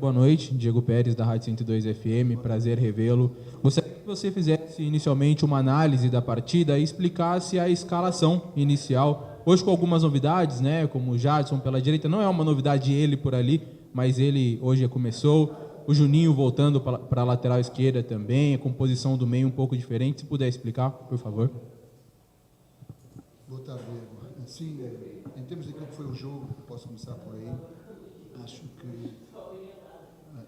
boa noite. Diego Pérez, da Rádio 102 FM, prazer revê-lo. Gostaria que você fizesse inicialmente uma análise da partida e explicasse a escalação inicial. Hoje com algumas novidades, né? Como o Jadson pela direita, não é uma novidade ele por ali, mas ele hoje começou. O Juninho voltando para a lateral esquerda também, a composição do meio um pouco diferente. Se puder explicar, por favor. Boa tarde, Diego. Sim, em termos daquilo que foi o jogo, posso começar por aí. Acho que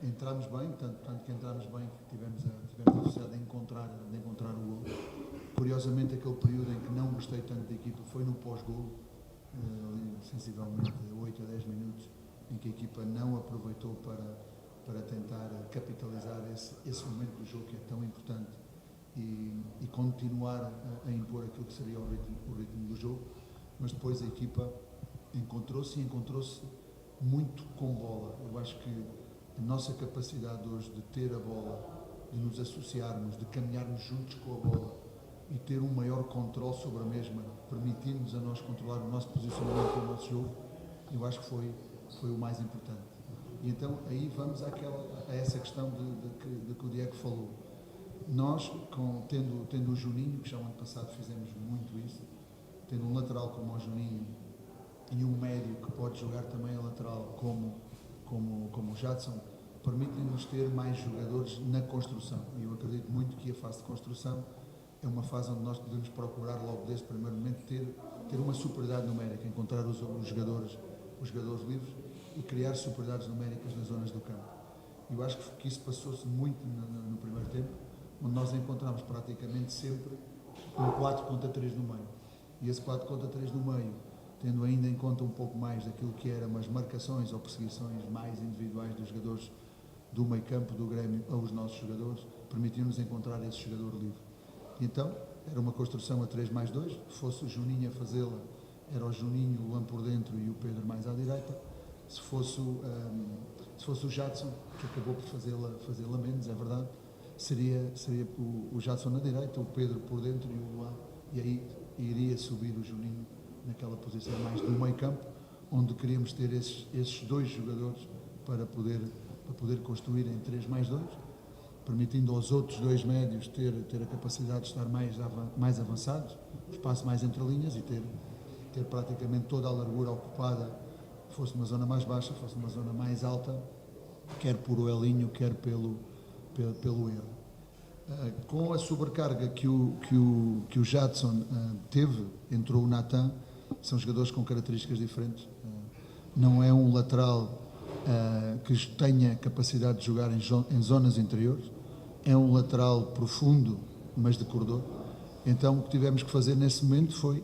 entramos bem, tanto que entramos bem que tivemos a necessidade de encontrar o gol. Curiosamente, aquele período em que não gostei tanto da equipa foi no pós-gol, sensivelmente 8 a 10 minutos, em que a equipa não aproveitou para tentar capitalizar esse momento do jogo que é tão importante e continuar a impor aquilo que seria o ritmo do jogo, mas depois a equipa encontrou-se muito com bola. Eu acho que a nossa capacidade hoje de ter a bola, de nos associarmos, de caminharmos juntos com a bola e ter um maior controle sobre a mesma, permitindo-nos a nós controlar o nosso posicionamento e o nosso jogo, eu acho que foi o mais importante. E então aí vamos a essa questão de que o Diego falou. Nós, tendo o Juninho, que já no ano passado fizemos muito isso, tendo um lateral como o Juninho e um médio que pode jogar também a lateral como o Jadson, permitem-nos ter mais jogadores na construção. E eu acredito muito que a fase de construção é uma fase onde nós podemos procurar logo desde o primeiro momento ter uma superioridade numérica, encontrar os jogadores livres e criar superioridades numéricas nas zonas do campo. Eu acho que isso passou-se muito no primeiro tempo, onde nós encontramos praticamente sempre um 4 contra 3 no meio. E esse 4 contra 3 no meio, tendo ainda em conta um pouco mais daquilo que eram as marcações ou perseguições mais individuais dos jogadores do meio campo do Grêmio aos nossos jogadores, permitiu-nos encontrar esse jogador livre. E então, era uma construção a 3+2, fosse o Juninho a fazê-la, era o Juninho, o Luan por dentro e o Pedro mais à direita. Se fosse o Jadson, que acabou por fazê-la menos, é verdade, seria o Jadson na direita, o Pedro por dentro e o Luan, e aí iria subir o Juninho naquela posição mais do meio campo, onde queríamos ter esses dois jogadores para poder construir em 3+2, permitindo aos outros dois médios ter a capacidade de estar mais avançados, espaço mais entre linhas e ter praticamente toda a largura ocupada, fosse uma zona mais baixa, fosse uma zona mais alta, quer por o Elinho, quer pelo erro. Com a sobrecarga que o Jadson teve, entrou o Nathan, são jogadores com características diferentes. Não é um lateral que tenha capacidade de jogar em zonas interiores, é um lateral profundo, mas de corredor. Então o que tivemos que fazer nesse momento foi,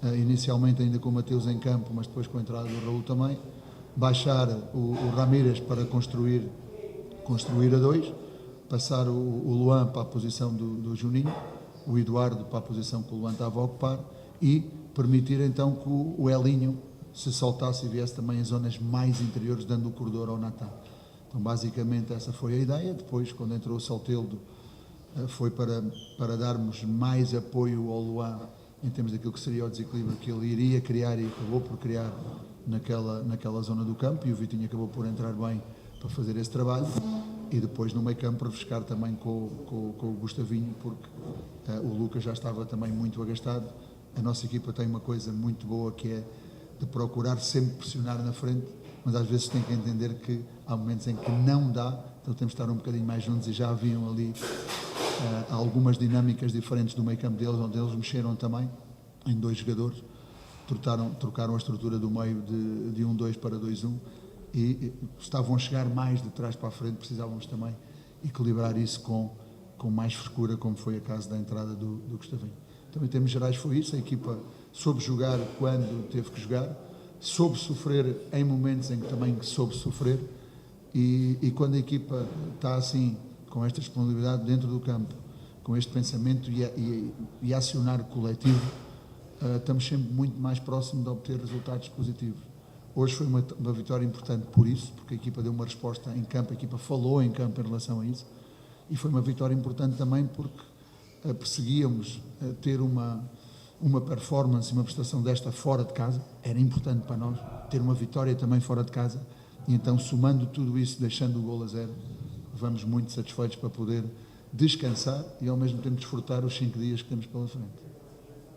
inicialmente ainda com o Mateus em campo, mas depois com a entrada do Raul também, baixar o Ramírez para construir a 2, passar o Luan para a posição do Juninho, o Eduardo para a posição que o Luan estava a ocupar e permitir então que o Elinho se soltasse e viesse também em zonas mais interiores, dando o corredor ao Nathan. Então basicamente essa foi a ideia. Depois, quando entrou o Soteldo, foi para darmos mais apoio ao Luan em termos daquilo que seria o desequilíbrio que ele iria criar e acabou por criar naquela zona do campo, e o Vitinho acabou por entrar bem para fazer esse trabalho. E depois no meio campo para buscar também com o Gustavinho, porque o Lucas já estava também muito agastado. A nossa equipa tem uma coisa muito boa, que é de procurar sempre pressionar na frente, mas às vezes tem que entender que há momentos em que não dá, então temos de estar um bocadinho mais juntos, e já haviam ali algumas dinâmicas diferentes do meio campo deles, onde eles mexeram também em dois jogadores, trocaram a estrutura do meio de 1-2 para 2-1, e estavam a chegar mais de trás para a frente, precisávamos também equilibrar isso com mais frescura, como foi a caso da entrada do Gustavinho. Então, em termos gerais foi isso, a equipa soube jogar quando teve que jogar, soube sofrer em momentos em que também soube sofrer, e quando a equipa está assim, com esta disponibilidade dentro do campo, com este pensamento e acionar coletivo, estamos sempre muito mais próximos de obter resultados positivos. Hoje foi uma vitória importante por isso, porque a equipa deu uma resposta em campo, a equipa falou em campo em relação a isso, e foi uma vitória importante também porque perseguíamos ter uma performance, uma prestação desta fora de casa. Era importante para nós ter uma vitória também fora de casa, E então, somando tudo isso, deixando o golo a 0, vamos muito satisfeitos para poder descansar e ao mesmo tempo desfrutar os 5 dias que temos pela frente.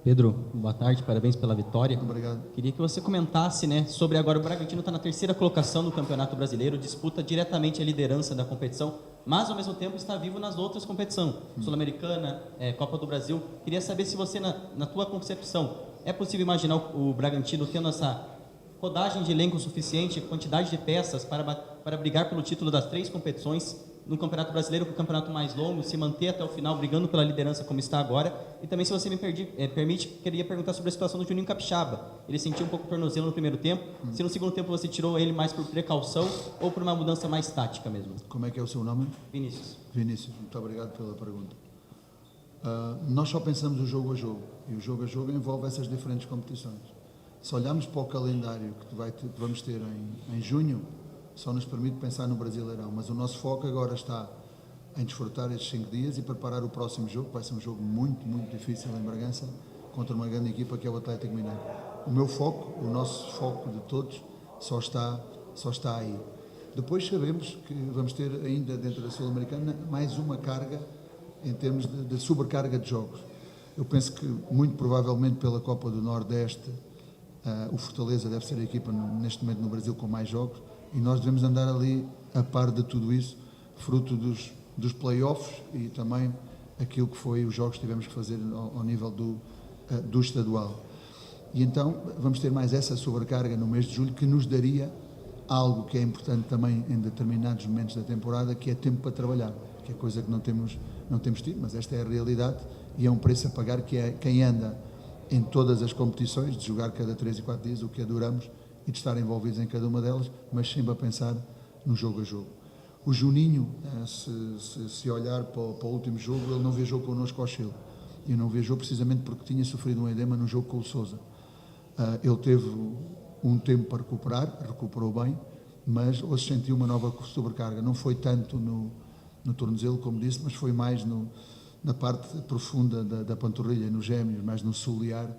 Pedro, boa tarde, parabéns pela vitória. Obrigado. Queria que você comentasse, né, sobre agora o Bragantino está na 3ª colocação do Campeonato Brasileiro, disputa diretamente a liderança da competição, mas ao mesmo tempo está vivo nas outras competições, Sul-Americana, Copa do Brasil. Queria saber se você, na tua concepção, é possível imaginar o Bragantino tendo essa rodagem de elenco suficiente, quantidade de peças para brigar pelo título das 3 competições, no Campeonato Brasileiro, com o campeonato mais longo, se manter até o final, brigando pela liderança como está agora. E também, se você me permite, queria perguntar sobre a situação do Juninho Capixaba. Ele sentiu um pouco o tornozelo no primeiro tempo. Se no segundo tempo você tirou ele mais por precaução ou por uma mudança mais tática mesmo? Como é que é o seu nome? Vinícius. Vinícius, muito obrigado pela pergunta. Nós só pensamos o jogo a jogo, e o jogo a jogo envolve essas diferentes competições. Se olharmos para o calendário que vamos ter em junho, só nos permite pensar no Brasileirão, mas o nosso foco agora está em desfrutar estes 5 dias e preparar o próximo jogo, que vai ser um jogo muito, muito difícil em Bragança, contra uma grande equipa que é o Atlético Mineiro. O meu foco, o nosso foco de todos, só está aí. Depois sabemos que vamos ter ainda dentro da Sul-Americana mais uma carga em termos de sobrecarga de jogos. Eu penso que muito provavelmente pela Copa do Nordeste o Fortaleza deve ser a equipa neste momento no Brasil com mais jogos, e nós devemos andar ali a par de tudo isso, fruto dos play-offs e também aquilo que foi os jogos que tivemos que fazer ao nível do estadual. E então vamos ter mais essa sobrecarga no mês de julho, que nos daria algo que é importante também em determinados momentos da temporada, que é tempo para trabalhar, que é coisa que não temos tido, mas esta é a realidade e é um preço a pagar, que é quem anda em todas as competições, de jogar cada 3 e 4 dias, o que adoramos, e de estar envolvidos em cada uma delas, mas sempre a pensar no jogo a jogo. O Juninho, se olhar para o último jogo, ele não viajou connosco ao Chile, e não viajou precisamente porque tinha sofrido um edema no jogo com o Sousa. Ele teve um tempo para recuperou bem, mas hoje sentiu uma nova sobrecarga. Não foi tanto no tornozelo, como disse, mas foi mais na parte profunda da panturrilha, nos gêmeos, mais no solear,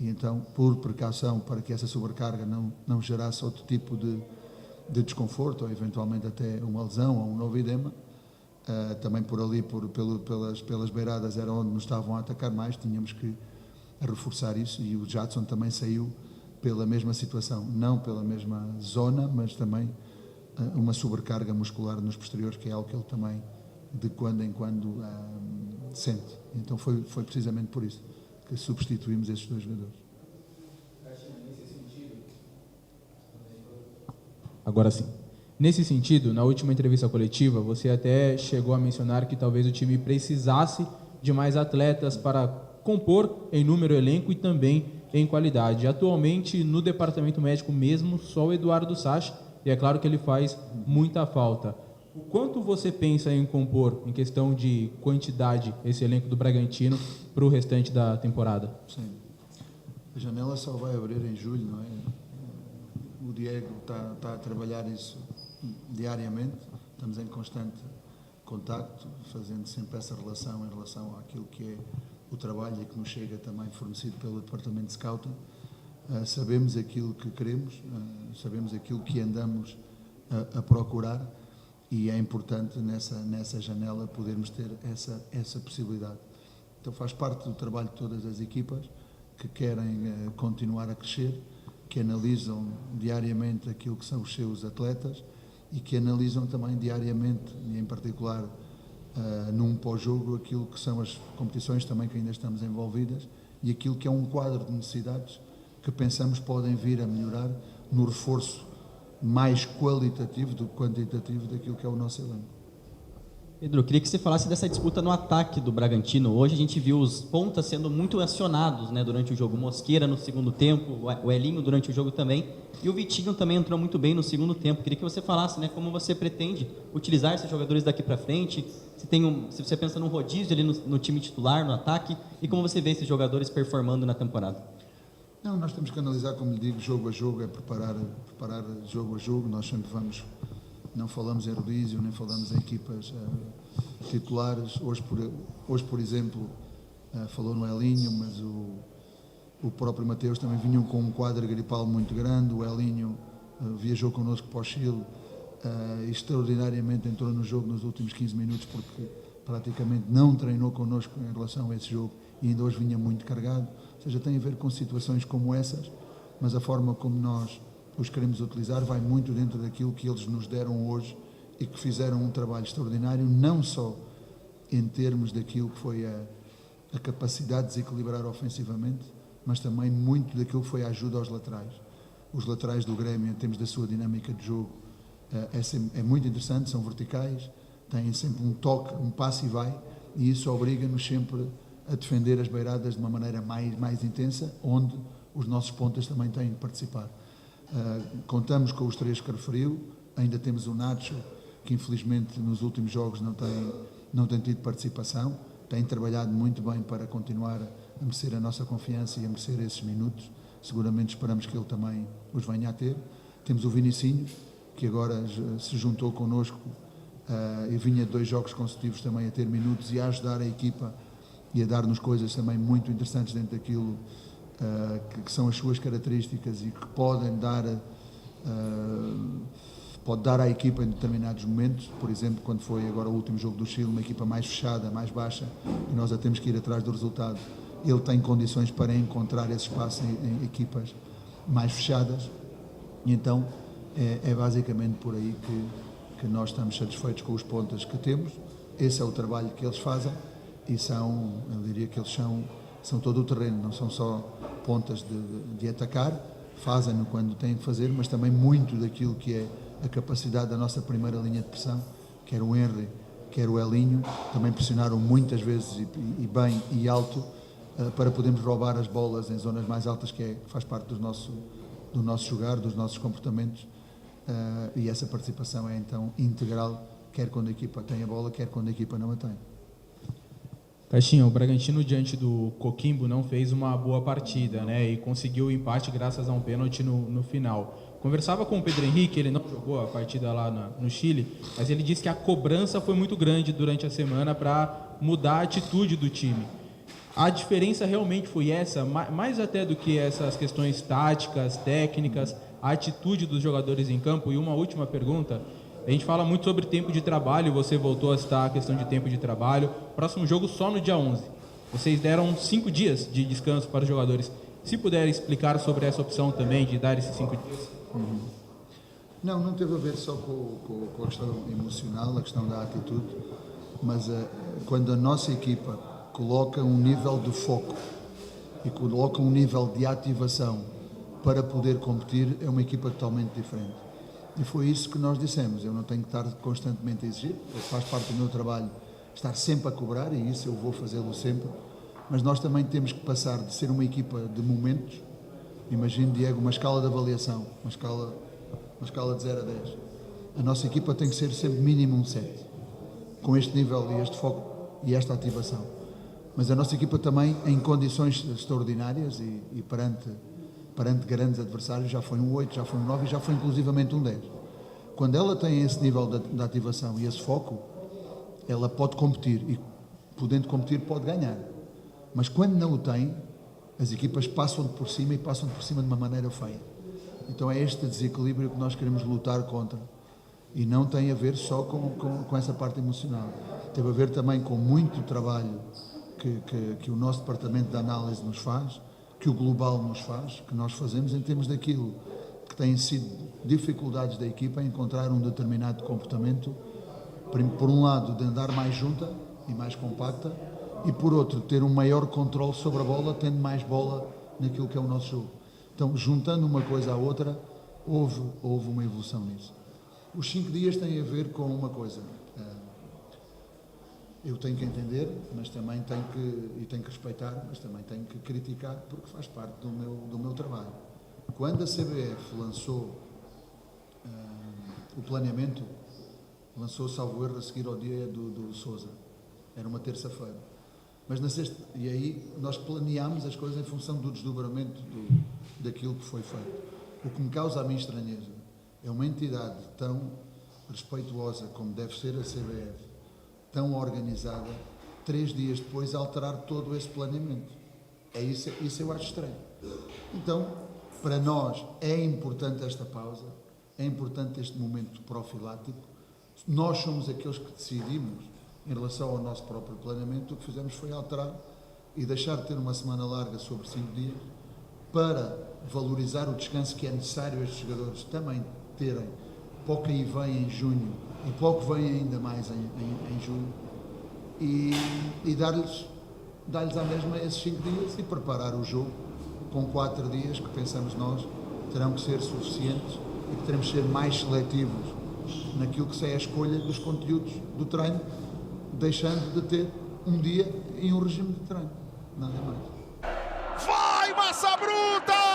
e então, por precaução, para que essa sobrecarga não gerasse outro tipo de desconforto, ou eventualmente até uma lesão ou um novo edema, também por ali, pelas beiradas, era onde nos estavam a atacar mais, tínhamos que reforçar isso, e o Jadson também saiu pela mesma situação, não pela mesma zona, mas também uma sobrecarga muscular nos posteriores, que é algo que ele também, de quando em quando, sente. Então foi precisamente por isso que substituímos esses 2 jogadores. Agora sim. Nesse sentido, na última entrevista coletiva, você até chegou a mencionar que talvez o time precisasse de mais atletas para compor em número, elenco e também em qualidade. Atualmente, no departamento médico mesmo, só o Eduardo Sacha, e é claro que ele faz muita falta. O quanto você pensa em compor, em questão de quantidade, esse elenco do Bragantino para o restante da temporada? Sim. A janela só vai abrir em julho, não é? O Diego está a trabalhar isso diariamente, estamos em constante contacto, fazendo sempre essa relação em relação àquilo que é o trabalho e que nos chega também fornecido pelo Departamento de Scouting. Sabemos aquilo que queremos, sabemos aquilo que andamos a procurar, e é importante nessa janela podermos ter essa possibilidade. Então faz parte do trabalho de todas as equipas que querem continuar a crescer, que analisam diariamente aquilo que são os seus atletas e que analisam também diariamente, e em particular num pós-jogo, aquilo que são as competições também que ainda estamos envolvidas e aquilo que é um quadro de necessidades que pensamos podem vir a melhorar no reforço mais qualitativo do que quantitativo daquilo que é o nosso elenco. Pedro, eu queria que você falasse dessa disputa no ataque do Bragantino. Hoje a gente viu os pontas sendo muito acionados, né, durante o jogo. Mosqueira no segundo tempo, o Elinho durante o jogo também, e o Vitinho também entrou muito bem no segundo tempo. Queria que você falasse, né, como você pretende utilizar esses jogadores daqui para frente, se você pensa num rodízio ali no time titular, no ataque, e como você vê esses jogadores performando na temporada. Não, nós temos que analisar, como lhe digo, jogo a jogo, é preparar jogo a jogo. Nós sempre não falamos em rodízio, nem falamos em equipas titulares. Hoje, por exemplo, falou no Elinho, mas o próprio Mateus também vinham com um quadro gripal muito grande. O Elinho viajou connosco para o Chile extraordinariamente entrou no jogo nos últimos 15 minutos, porque praticamente não treinou connosco em relação a esse jogo e ainda hoje vinha muito carregado. Ou seja, tem a ver com situações como essas, mas a forma como nós os queremos utilizar vai muito dentro daquilo que eles nos deram hoje e que fizeram um trabalho extraordinário, não só em termos daquilo que foi a capacidade de desequilibrar ofensivamente, mas também muito daquilo que foi a ajuda aos laterais. Os laterais do Grêmio, em termos da sua dinâmica de jogo, é muito interessante, são verticais, têm sempre um toque, um passe e vai, e isso obriga-nos sempre a defender as beiradas de uma maneira mais intensa, onde os nossos pontas também têm que participar. Contamos com os 3 que referiu, ainda temos o Nacho, que infelizmente nos últimos jogos não tem tido participação, tem trabalhado muito bem para continuar a merecer a nossa confiança e a merecer esses minutos. Seguramente esperamos que ele também os venha a ter. Temos o Vinicinho, que agora se juntou connosco e vinha de 2 jogos consecutivos também a ter minutos e a ajudar a equipa e a dar-nos coisas também muito interessantes dentro daquilo que são as suas características e que podem pode dar à equipa em determinados momentos. Por exemplo, quando foi agora o último jogo do Chile, uma equipa mais fechada, mais baixa, e nós a temos que ir atrás do resultado, ele tem condições para encontrar esse espaço em equipas mais fechadas, e então é basicamente por aí que nós estamos satisfeitos com os pontas que temos. Esse é o trabalho que eles fazem e eu diria que eles são todo o terreno, não são só pontas de atacar, fazem-no quando têm que fazer, mas também muito daquilo que é a capacidade da nossa primeira linha de pressão, quer o Henry, quer o Elinho, também pressionaram muitas vezes e bem e alto para podermos roubar as bolas em zonas mais altas, que faz parte do nosso jogar, dos nossos comportamentos, e essa participação é então integral, quer quando a equipa tem a bola, quer quando a equipa não a tem. Caixinha, o Bragantino diante do Coquimbo não fez uma boa partida, né? E conseguiu o empate graças a um pênalti no final. Conversava com o Pedro Henrique, ele não jogou a partida lá no Chile, mas ele disse que a cobrança foi muito grande durante a semana para mudar a atitude do time. A diferença realmente foi essa, mais até do que essas questões táticas, técnicas, a atitude dos jogadores em campo. E uma última pergunta, a gente fala muito sobre tempo de trabalho, você voltou a citar a questão de tempo de trabalho. Próximo jogo só no dia 11. Vocês deram 5 dias de descanso para os jogadores. Se puder explicar sobre essa opção também de dar esses 5 dias. Não teve a ver só com a questão emocional, a questão da atitude, mas quando a nossa equipa coloca um nível de foco e coloca um nível de ativação para poder competir, é uma equipa totalmente diferente. E foi isso que nós dissemos. Eu não tenho que estar constantemente a exigir, faz parte do meu trabalho estar sempre a cobrar, e isso eu vou fazê-lo sempre, mas nós também temos que passar de ser uma equipa de momentos. Imagine, Diego, uma escala de avaliação, uma escala de 0 a 10. A nossa equipa tem que ser sempre mínimo um 7, com este nível e este foco e esta ativação. Mas a nossa equipa também, em condições extraordinárias e perante grandes adversários, já foi um 8, já foi um 9 e já foi inclusivamente um 10. Quando ela tem esse nível de ativação e esse foco, ela pode competir e, podendo competir, pode ganhar. Mas quando não o tem, as equipas passam por cima e passam por cima de uma maneira feia. Então é este desequilíbrio que nós queremos lutar contra. E não tem a ver só com essa parte emocional. Teve a ver também com muito trabalho que o nosso departamento de análise nos faz, que o global nos faz, que nós fazemos em termos daquilo que têm sido dificuldades da equipa em encontrar um determinado comportamento, por um lado de andar mais junta e mais compacta, e por outro ter um maior controle sobre a bola, tendo mais bola naquilo que é o nosso jogo. Então, juntando uma coisa à outra, houve uma evolução nisso. Os 5 dias têm a ver com uma coisa. Eu tenho que entender, mas também tenho que respeitar, mas também tenho que criticar, porque faz parte do meu trabalho. Quando a CBF lançou o planeamento, lançou, salvo erro, a seguir ao dia do Sousa. Era uma terça-feira. Mas na sexta, e aí nós planeámos as coisas em função do desdobramento daquilo que foi feito. O que me causa a mim estranheza é uma entidade tão respeituosa como deve ser a CBF, tão organizada, 3 dias depois alterar todo esse planeamento. Isso eu acho estranho. Então, para nós é importante esta pausa, é importante este momento profilático. Nós somos aqueles que decidimos, em relação ao nosso próprio planeamento, o que fizemos foi alterar e deixar de ter uma semana larga sobre 5 dias para valorizar o descanso que é necessário a estes jogadores também terem para o que aí vem em junho e para o que vem ainda mais em julho e dar-lhes à mesma esses 5 dias e preparar o jogo com 4 dias que pensamos nós terão que ser suficientes e que teremos que ser mais seletivos naquilo que é a escolha dos conteúdos do treino, deixando de ter um dia em um regime de treino, nada mais. Vai, Massa Bruta!